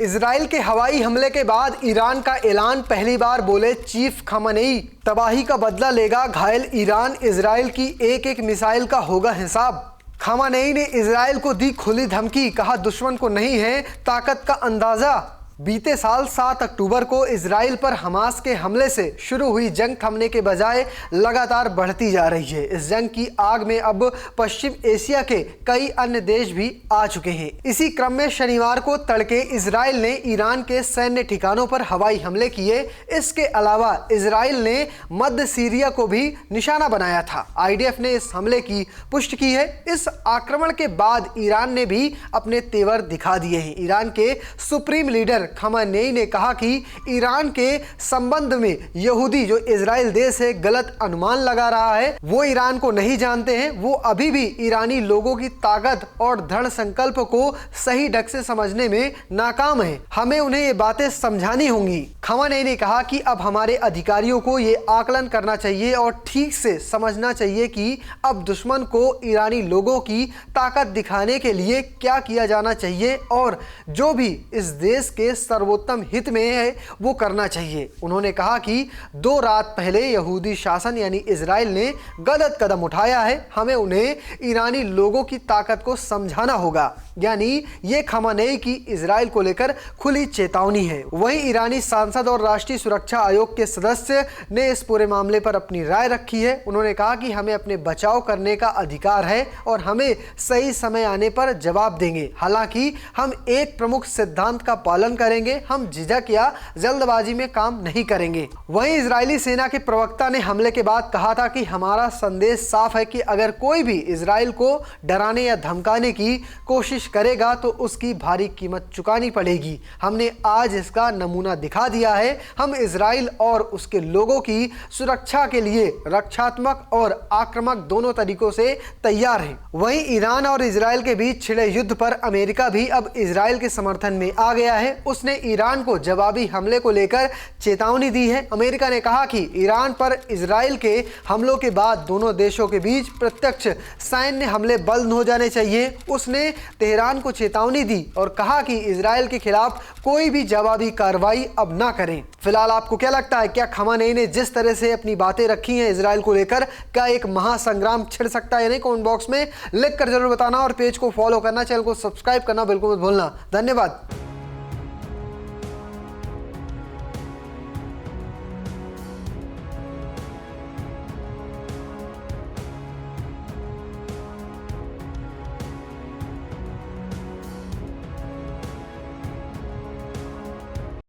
Israel के हवाई हमले के बाद ईरान का ऐलान, पहली बार बोले चीफ खamenei, तबाही का बदला लेगा घायल ईरान, इजराइल की एक एक मिसाइल का होगा हिसाब। खamenei ने इजराइल को दी खुली धमकी, कहा दुश्मन को नहीं है ताकत का अंदाजा। बीते साल 7 अक्टूबर को इजराइल पर हमास के हमले से शुरू हुई जंग थमने के बजाय लगातार बढ़ती जा रही है। इस जंग की आग में अब पश्चिम एशिया के कई अन्य देश भी आ चुके हैं। इसी क्रम में शनिवार को तड़के इजराइल ने ईरान के सैन्य ठिकानों पर हवाई हमले किए। इसके अलावा इजराइल ने मध्य सीरिया को भी निशाना बनाया था। आईडीएफ ने इस हमले की पुष्टि की है। इस आक्रमण के बाद ईरान ने भी अपने तेवर दिखा दिए हैं। ईरान के सुप्रीम लीडर खamenei ने कहा कि ईरान के संबंध में यहूदी जो इजराइल देश है गलत अनुमान लगा रहा है, वो ईरान को नहीं जानते हैं। वो अभी भी ईरानी लोगों की ताकत और दृढ़ संकल्प को सही ढंग से समझने में नाकाम है। हमें उन्हें ये बातें समझानी होंगी। खamenei ने कहा कि अब हमारे अधिकारियों को ये आकलन करना चाहिए और ठीक से समझना चाहिए कि अब दुश्मन को ईरानी लोगों की ताकत दिखाने के लिए क्या किया जाना चाहिए और जो भी इस देश के सर्वोत्तम हित में है वो करना चाहिए। उन्होंने कहा कि 2 रात पहले यहूदी शासन यानी इजराइल ने गलत कदम उठाया है। हमें उन्हें ईरानी लोगों की ताकत को समझाना होगा। यानी ये खamenei की इजराइल को लेकर खुली चेतावनी है। वहीं ईरानी सांसद और राष्ट्रीय सुरक्षा आयोग के सदस्य ने इस पूरे मामले पर अपनी राय रखी है। उन्होंने कहा कि हमें अपने बचाव करने का अधिकार है और हमें सही समय आने पर जवाब देंगे। हालांकि हम एक प्रमुख सिद्धांत का पालन करेंगे, हम झिझक या जल्दबाजी में काम नहीं करेंगे। वहीं इजरायली सेना के प्रवक्ता ने हमले के बाद कहा था कि हमारा संदेश साफ है कि अगर कोई भी इजराइल को डराने या धमकाने की कोशिश करेगा तो उसकी भारी कीमत चुकानी पड़ेगी। हमने आज इसका नमूना दिखा दिया है। हम इजराइल और उसके लोगों की सुरक्षा के लिए रक्षात्मक और आक्रामक दोनों तरीकों से तैयार हैं। वहीं ईरान और इजराइल के बीच छिड़े युद्ध पर अमेरिका भी अब इजराइल के समर्थन में आ गया है। उसने ईरान को जवाबी हमले को लेकर चेतावनी दी है। अमेरिका ने कहा कि ईरान पर इजराइल के हमलों के बाद दोनों देशों के बीच प्रत्यक्ष सैन्य हमले बंद हो जाने चाहिए। उसने तेहरान को चेतावनी दी और कहा कि इजराइल के खिलाफ कोई भी जवाबी कार्रवाई अब ना करें। फिलहाल आपको क्या लगता है, क्या खamenei ने जिस तरह से अपनी बातें रखी हैं इजराइल को लेकर, क्या एक महासंग्राम छिड़ सकता है या नहीं? कमेंट बॉक्स में लिख कर जरूर बताना और पेज को फॉलो करना, चैनल को सब्सक्राइब करना बिल्कुल मत भूलना। धन्यवाद।